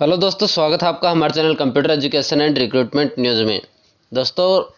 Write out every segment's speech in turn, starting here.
Hello दोस्तों, स्वागत है आपका हमारे channel computer education and recruitment news में। दोस्तों,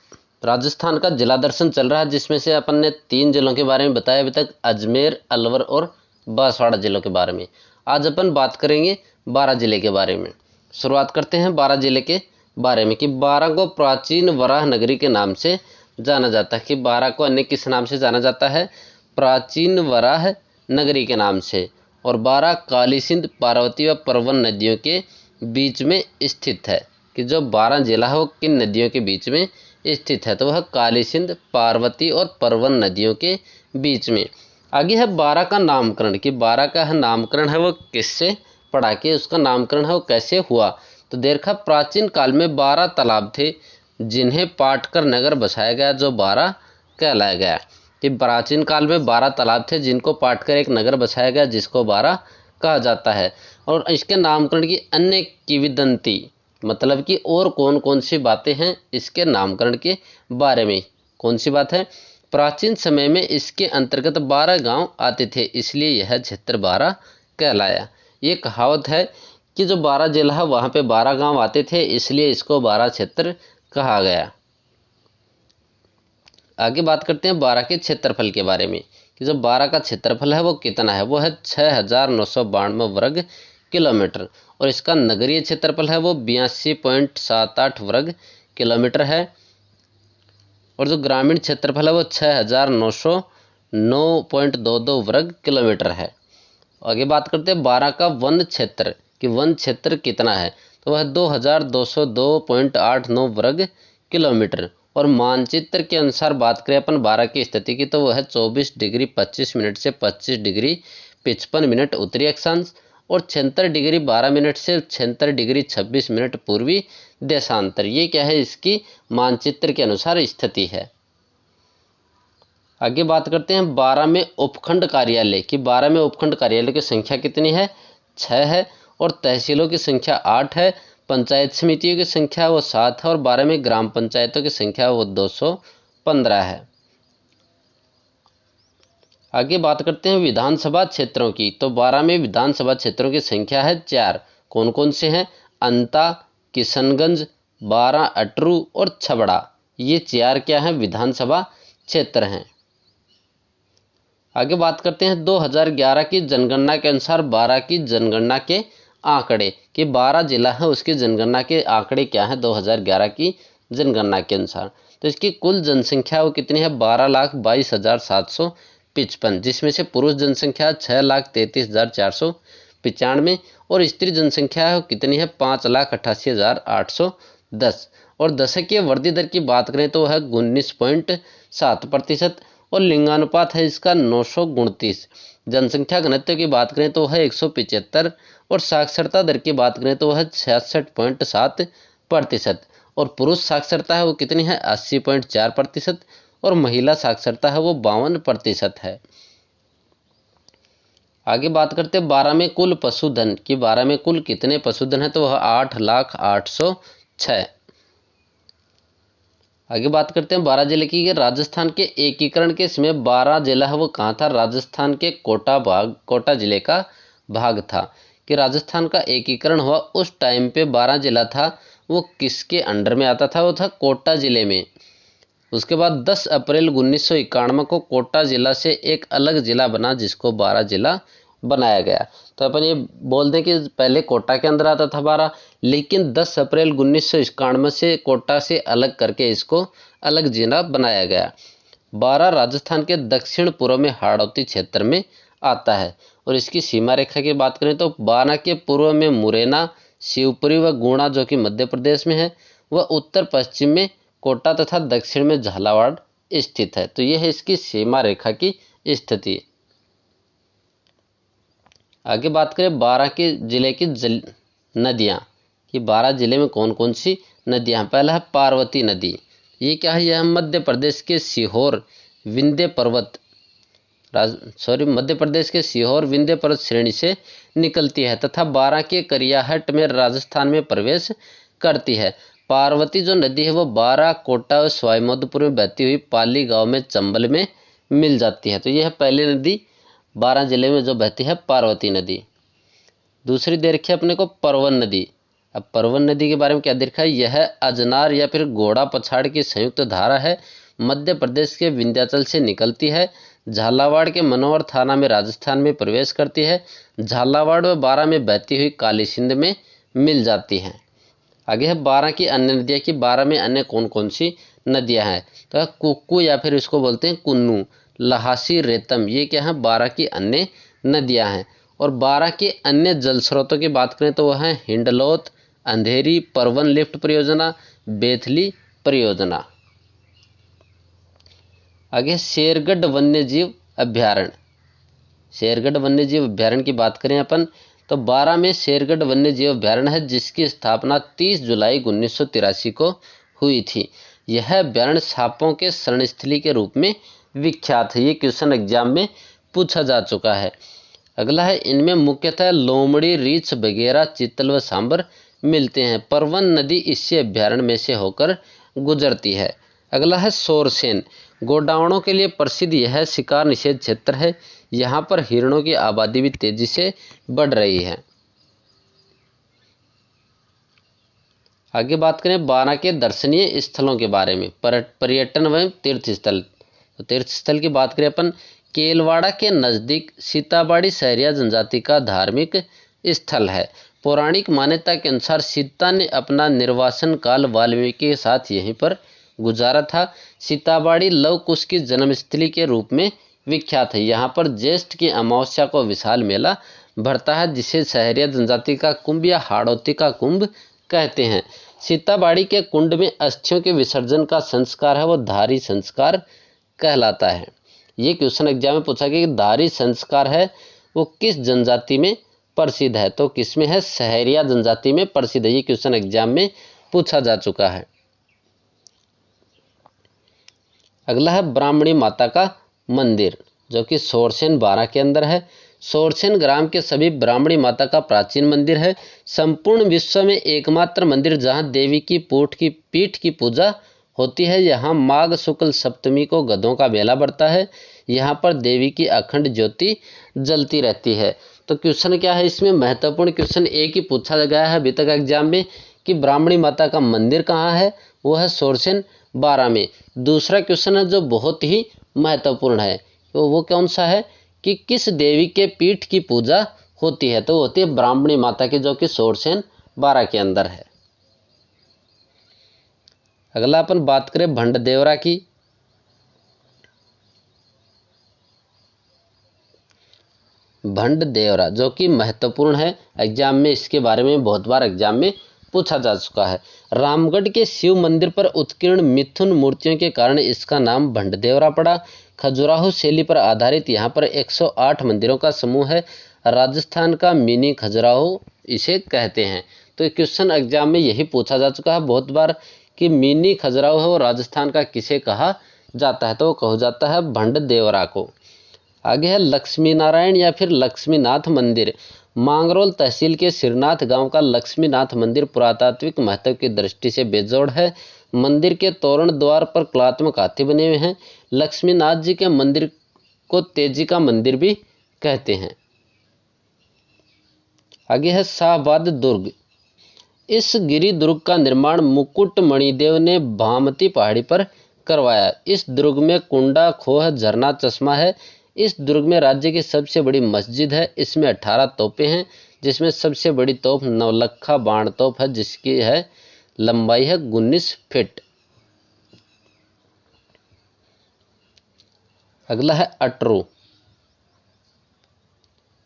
राजस्थान का जिला दर्शन चल रहा है, जिसमें से अपन ने 3 जिलों के बारे में बताया अभी तक, अजमेर, अलवर और बांसवाड़ा जिलों के बारे में। आज अपन बात करेंगे बारां जिले के बारे में। शुरुआत करते हैं बारां जिले के बारे में कि बारां को प्राचीन वराह नगरी के नाम से जाना जाता है। कि बारां को अन्य किस नाम से जाना जाता है? प्राचीन वराह नगरी के नाम से। और बारां काली सिंध, पार्वती व परवन नदियों के बीच में स्थित है। कि जो बारां जिला है वो किन नदियों के बीच में स्थित है? तो वह काली सिंध, पार्वती और परवन नदियों के बीच में। आगे है बारां का नामकरण। कि बारां का नामकरण है वो किससे पड़ा, कि उसका नामकरण है वो कैसे हुआ? तो देखा, प्राचीन काल में 12 तालाब थे जिन्हें पाटकर नगर बसाया गया, जो बारां कहलाया गया। कि प्राचीन काल में 12 तालाब थे जिनको पाटकर एक नगर बसाया गया, जिसको बारां कहा जाता है। और इसके नामकरण की अन्य किंवदंती, मतलब कि और कौन कौन सी बातें हैं इसके नामकरण के बारे में। कौन सी बात है? प्राचीन समय में इसके अंतर्गत 12 गांव आते थे, इसलिए यह क्षेत्र बारां कहलाया। ये कहावत है कि जो बारां जिला है वहाँ पे 12 गांव आते थे, इसलिए इसको बारां क्षेत्र कहा गया। आगे बात करते हैं बारां के क्षेत्रफल के बारे में। कि जो बारां का क्षेत्रफल है वो कितना है? वो है 6,992 वर्ग किलोमीटर। और इसका नगरीय क्षेत्रफल है वो 82.78 वर्ग किलोमीटर है। और जो ग्रामीण क्षेत्रफल है वो 6,909.22 वर्ग किलोमीटर है। आगे बात करते हैं बारां का वन क्षेत्र। कि वन क्षेत्र कितना है? तो वह 2,202.89 वर्ग किलोमीटर। और मानचित्र के अनुसार बात करें अपन बारां की स्थिति की, तो वह 24 डिग्री 25 मिनट से 25 डिग्री 55 मिनट उत्तरी अक्षांश और 76 डिग्री 12 मिनट से 76 डिग्री 26 मिनट पूर्वी देशांतर। ये क्या है? इसकी मानचित्र के अनुसार स्थिति है। आगे बात करते हैं बारां में उपखंड कार्यालय। कि बारां में उपखंड कार्यालय की संख्या कितनी है? 6 है। और तहसीलों की संख्या 8 है। पंचायत समितियों की संख्या वो 7 है। और बारां में ग्राम पंचायतों की संख्या वो 215 है। आगे बात करते हैं विधानसभा क्षेत्रों की। तो बारां में विधानसभा क्षेत्रों की संख्या है 4। कौन कौन से हैं? अंता, किशनगंज, बारां अटरू और छबड़ा। ये 4 क्या हैं? विधानसभा क्षेत्र हैं। आगे बात करते हैं 2011 की जनगणना के अनुसार बारां की जनगणना के आंकड़े। कि बारां जिला है उसकी जनगणना के आंकड़े क्या हैं 2011 की जनगणना के अनुसार? तो इसकी कुल जनसंख्या वो कितनी है? 12,22,755, जिसमें से पुरुष जनसंख्या 6,33,495 और स्त्री जनसंख्या कितनी है? 5,88,810। और दशकीय वृद्धि दर की बात करें तो वह 19.7% और लिंगानुपात है इसका 929। जनसंख्या घनत्व की बात करें तो वह 175 और साक्षरता दर की बात करें तो वह 66.7%। और पुरुष साक्षरता है वो कितनी है? 80.4% और महिला साक्षरता है वो 52% है। आगे बात करते हैं बारां में कुल पशुधन। कि बारां में कुल कितने पशुधन है? तो वह 8,08,06। आगे बात करते हैं बारां जिले की। राजस्थान के एकीकरण के समय बारां जिला है वो कहाँ था? राजस्थान के कोटा जिले का भाग था। कि राजस्थान का एकीकरण हुआ उस टाइम पे बारां जिला था वो किसके अंडर में आता था? वो था कोटा जिले में। उसके बाद 10 अप्रैल 1991 को कोटा जिला से एक अलग जिला बना, जिसको बारां जिला बनाया गया। तो अपन ये बोल दें कि पहले कोटा के अंदर आता था बारां, लेकिन 10 अप्रैल 1991 से कोटा से अलग करके इसको अलग जिला बनाया गया। बारां राजस्थान के दक्षिण पूर्व में हाड़ौती क्षेत्र में आता है। और इसकी सीमा रेखा की बात करें तो बारां के पूर्व में मुरैना, शिवपुरी व गुणा जो कि मध्य प्रदेश में है, वह उत्तर पश्चिम में कोटा तथा दक्षिण में झालावाड़ स्थित है। तो यह है इसकी सीमा रेखा की स्थिति। आगे बात करें बारां के जिले की नदियाँ। कि बारां जिले में कौन कौन सी नदियाँ? पहला है पार्वती नदी। ये क्या है? यह मध्य प्रदेश के सीहोर मध्य प्रदेश के सीहोर विंध्य पर्वत श्रेणी से निकलती है तथा बारां के करियाहट में राजस्थान में प्रवेश करती है। पार्वती जो नदी है वो बारां, कोटा और सवाईमाधोपुर में बहती हुई पाली गांव में चंबल में मिल जाती है। तो यह पहली नदी बारां जिले में जो बहती है पार्वती नदी। दूसरी दे रखी है अपने को परवन नदी। अब परवन नदी के बारे में क्या दे रखा है, यह अजनार या फिर घोड़ा पछाड़ की संयुक्त धारा है, मध्य प्रदेश के विंध्याचल से निकलती है, झालावाड़ के मनोहर थाना में राजस्थान में प्रवेश करती है, झालावाड़ व बारां में बहती हुई काली सिंध में मिल जाती है। आगे है बारां की अन्य नदियाँ की बारां में अन्य कौन कौन सी नदियाँ हैं, तो कुक्कू या फिर इसको बोलते हैं कुन्नू, लहासी, रेतम, ये क्या है बारां की अन्य नदियाँ हैं। और बारां के अन्य जल स्रोतों की बात करें तो वह है हिंडलोत, अंधेरी, परवन लिफ्ट परियोजना, बेथली परियोजना। आगे शेरगढ़ वन्यजीव अभ्यारण्य। शेरगढ़ वन्यजीव अभ्यारण्य की बात करें अपन तो बारां में शेरगढ़ वन्यजीव अभ्यारण्य है, जिसकी स्थापना 30 जुलाई 1983 को हुई थी। यह अभ्यारण्य सांपों के शरणस्थली के रूप में विख्यात है। ये क्वेश्चन एग्जाम में पूछा जा चुका है। अगला है इनमें मुख्यतः लोमड़ी, रीछ वगैरह, चीतल व सांबर मिलते हैं। परवन नदी इसी अभ्यारण्य में से होकर गुजरती है। अगला है सोरसेन, गोडावणों के लिए प्रसिद्ध यह शिकार निषेध क्षेत्र है। यहाँ पर हिरणों की आबादी भी तेजी से बढ़ रही है। आगे बात करें बारां के दर्शनीय स्थलों के बारे में, पर्यटन एवं तीर्थ स्थल। तो तीर्थ स्थल की बात करें अपन, केलवाड़ा के नज़दीक सीताबाड़ी सहरिया जनजाति का धार्मिक स्थल है। पौराणिक मान्यता के अनुसार सीता ने अपना निर्वासन काल वाल्मीकि के साथ यहीं पर गुजारा था। सीताबाड़ी लव कुश की जन्मस्थली के रूप में विख्यात है। यहाँ पर ज्येष्ठ की अमावस्या को विशाल मेला भरता है, जिसे सहरिया जनजाति का कुंभ या हाड़ौती का कुंभ कहते हैं। सीताबाड़ी के कुंड में अस्थियों के विसर्जन का संस्कार है वो धारी संस्कार कहलाता है। ये क्वेश्चन एग्जाम में पूछा गया कि धारी संस्कार है वो किस जनजाति में प्रसिद्ध है, तो किसमें है, सहरिया जनजाति में प्रसिद्ध है। ये क्वेश्चन एग्जाम में पूछा जा चुका है। अगला है ब्राह्मणी माता का मंदिर, जो कि सोरसेन बारां के अंदर है। सोरसेन ग्राम के सभी ब्राह्मणी माता का प्राचीन मंदिर है। संपूर्ण विश्व में एकमात्र मंदिर जहां देवी की पीठ की पूजा होती है। यहाँ माघ शुक्ल सप्तमी को गधों का मेला बढ़ता है। यहाँ पर देवी की अखंड ज्योति जलती रहती है। तो क्वेश्चन क्या है, इसमें महत्वपूर्ण क्वेश्चन एक ही पूछा गया है अभी तक एग्जाम में कि ब्राह्मणी माता का मंदिर कहाँ है, वो है सोरसेन बारां में। दूसरा क्वेश्चन है जो बहुत ही महत्वपूर्ण है, तो वो कौन सा है कि किस देवी के पीठ की पूजा होती है, तो होती है ब्राह्मणी माता की, जो कि सोरसेन बारां के अंदर है। अगला अपन बात करें भंडदेवरा की। भंडदेवरा जो कि महत्वपूर्ण है, एग्जाम में इसके बारे में बहुत बार एग्जाम में पूछा जा चुका है। रामगढ़ के शिव मंदिर पर उत्कीर्ण मिथुन मूर्तियों के कारण इसका नाम भंडदेवरा पड़ा। खजुराहो शैली पर आधारित यहाँ पर 108 मंदिरों का समूह है। राजस्थान का मिनी खजुराहो इसे कहते हैं। तो क्वेश्चन एग्जाम में यही पूछा जा चुका है बहुत बार कि मिनी खजुराहो राजस्थान का किसे कहा जाता है, तो वो कहा जाता है भंडदेवरा को। आगे है लक्ष्मी नारायण या फिर लक्ष्मीनाथ मंदिर। मांगरोल तहसील के सिरनाथ गांव का लक्ष्मीनाथ मंदिर पुरातात्विक महत्व की दृष्टि से बेजोड़ है। मंदिर के तोरण द्वार पर कलात्मक हाथी बने हुए हैं। लक्ष्मीनाथ जी के मंदिर को तेजी का मंदिर भी कहते हैं। आगे है शाहबाद दुर्ग। इस गिरी दुर्ग का निर्माण मुकुट मणिदेव ने भामती पहाड़ी पर करवाया। इस दुर्ग में कुंडा, खोह, झरना, चश्मा है। इस दुर्ग में राज्य की सबसे बड़ी मस्जिद है। इसमें 18 तोपें हैं, जिसमें सबसे बड़ी तोप नवलखा बाण तोप है, जिसकी है लंबाई है 19 फीट। अगला है अटरू।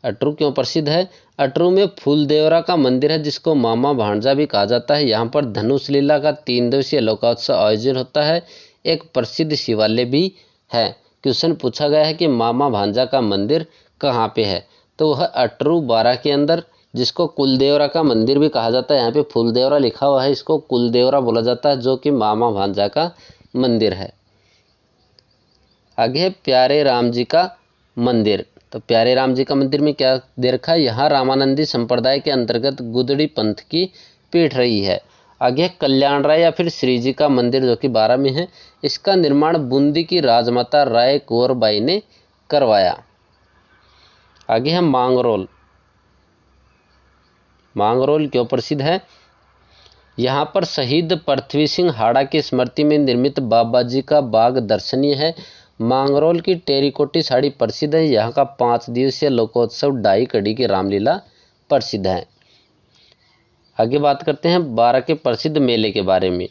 अटरू क्यों प्रसिद्ध है? अटरू में फूलदेवरा का मंदिर है, जिसको मामा भांजा भी कहा जाता है। यहाँ पर धनुष लीला का 3 दिवसीय लोकोत्सव आयोजन होता है। एक प्रसिद्ध शिवालय भी है। क्वेश्चन पूछा गया है कि मामा भांजा का मंदिर कहाँ पे है, तो वह अटरू बारां के अंदर, जिसको कुलदेवरा का मंदिर भी कहा जाता है। यहाँ पे फूलदेवरा लिखा हुआ है, इसको कुलदेवरा बोला जाता है, जो कि मामा भांजा का मंदिर है। आगे है प्यारे राम जी का मंदिर। तो प्यारे राम जी का मंदिर में क्या दे रखा है, यहाँ रामानंदी संप्रदाय के अंतर्गत गुदड़ी पंथ की पीठ रही है। आगे कल्याण राय या फिर श्री जी का मंदिर, जो कि बारां में है। इसका निर्माण बूंदी की राजमाता राय कुंवरबाई ने करवाया। आगे है मांगरोल। मांगरोल क्यों प्रसिद्ध है? यहाँ पर शहीद पृथ्वी सिंह हाड़ा की स्मृति में निर्मित बाबा जी का बाग दर्शनीय है। मांगरोल की टेरीकोटी साड़ी प्रसिद्ध है। यहाँ का 5 दिवसीय लोकोत्सव ढाई कड़ी की रामलीला प्रसिद्ध है। आगे बात करते हैं बारा के प्रसिद्ध मेले के बारे में।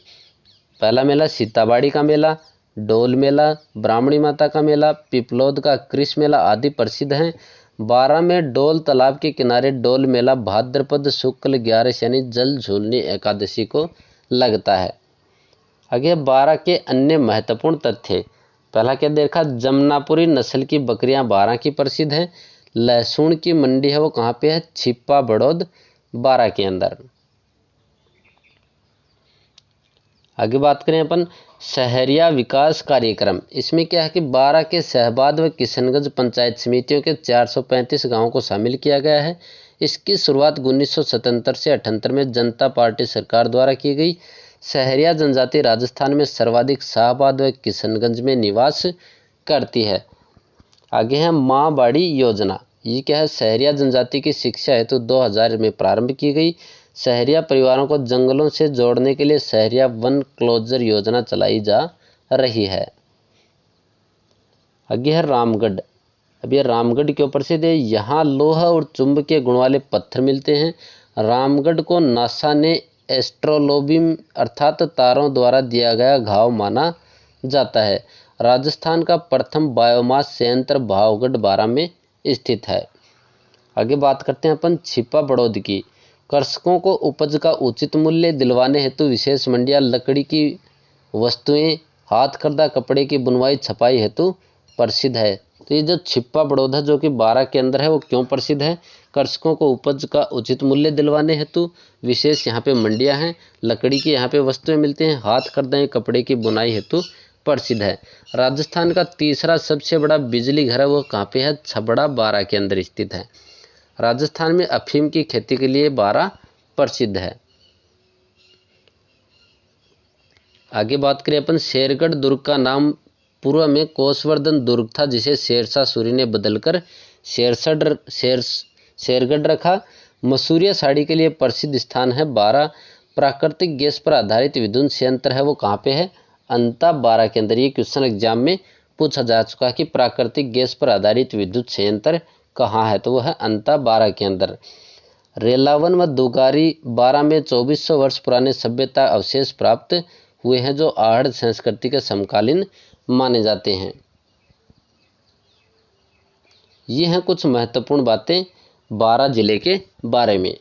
पहला मेला सीताबाड़ी का मेला, डोल मेला, ब्राह्मणी माता का मेला, पिपलोद का कृष मेला आदि प्रसिद्ध हैं। बारा में डोल तालाब के किनारे डोल मेला भाद्रपद शुक्ल 11 यानी जल झूलनी एकादशी को लगता है। आगे बारा के अन्य महत्वपूर्ण तथ्य। पहला क्या देखा, जमनापुरी नस्ल की बकरियां बारा की प्रसिद्ध हैं। लहसुन की मंडी है वो कहाँ पे है? छिप्पा बड़ौद बारा के अंदर। आगे बात करें अपन शहरिया विकास कार्यक्रम। इसमें क्या है कि बारा के शहबाद व किशनगंज पंचायत समितियों के 435 गांवों को शामिल किया गया है। इसकी शुरुआत 1977 से 78 में जनता पार्टी सरकार द्वारा की गई। शहरिया जनजाति राजस्थान में सर्वाधिक शाहबाद व किशनगंज में निवास करती है। आगे है माँ बाड़ी योजना। ये क्या है? शहरिया जनजाति की शिक्षा हेतु 2000 में प्रारंभ की गई। शहरिया परिवारों को जंगलों से जोड़ने के लिए शहरिया वन क्लोजर योजना चलाई जा रही है। आगे है रामगढ़। अब यह रामगढ़ क्यों प्रसिद्ध है? यहाँ लोहा और चुंबकीय गुण वाले पत्थर मिलते हैं। रामगढ़ को नासा ने एस्ट्रोलोबियम अर्थात तारों द्वारा दिया गया घाव माना जाता है। राजस्थान का प्रथम बायोमास संयंत्र भावगढ़ बारा में स्थित है। आगे बात करते हैं अपन छिपा बड़ौद की। कृषकों को उपज का उचित मूल्य दिलवाने हेतु विशेष मंडियां, लकड़ी की वस्तुएं, हाथ करदा कपड़े की बुनवाई छपाई हेतु प्रसिद्ध है। तो ये जो छिप्पा बड़ौद है जो कि बारा के अंदर है वो क्यों प्रसिद्ध है? कृषकों को उपज का उचित मूल्य दिलवाने हेतु विशेष यहाँ पे मंडियां हैं, लकड़ी की यहाँ पे वस्तुएं मिलती हैं, हाथ करदा कपड़े की बुनाई हेतु प्रसिद्ध है। राजस्थान का तीसरा सबसे बड़ा बिजली घर है वो कहाँ पे है? छबड़ा बारा के अंदर स्थित है। राजस्थान में अफीम की खेती के लिए बारा प्रसिद्ध है। आगे बात करें अपन शेरगढ़ दुर्ग का नाम पूर्व में कोसवर्धन दुर्ग था जिसे शेरशाह सूरी ने बदलकर शेरगढ़ रखा। मसूरिया साड़ी के लिए प्रसिद्ध स्थान है बारा। प्राकृतिक गैस पर आधारित विद्युत संयंत्र है वो कहाँ पे है? अंता बारा के अंदर। ये क्वेश्चन एग्जाम में पूछा जा चुका कि प्राकृतिक गैस पर आधारित विद्युत संयंत्र कहाँ है? तो वो है अंता बारा के अंदर। रेलावन व दुगारी बारा में 2400 वर्ष पुराने सभ्यता अवशेष प्राप्त हुए हैं जो आहड़ संस्कृति के समकालीन माने जाते हैं। ये हैं कुछ महत्वपूर्ण बातें बारा जिले के बारे में।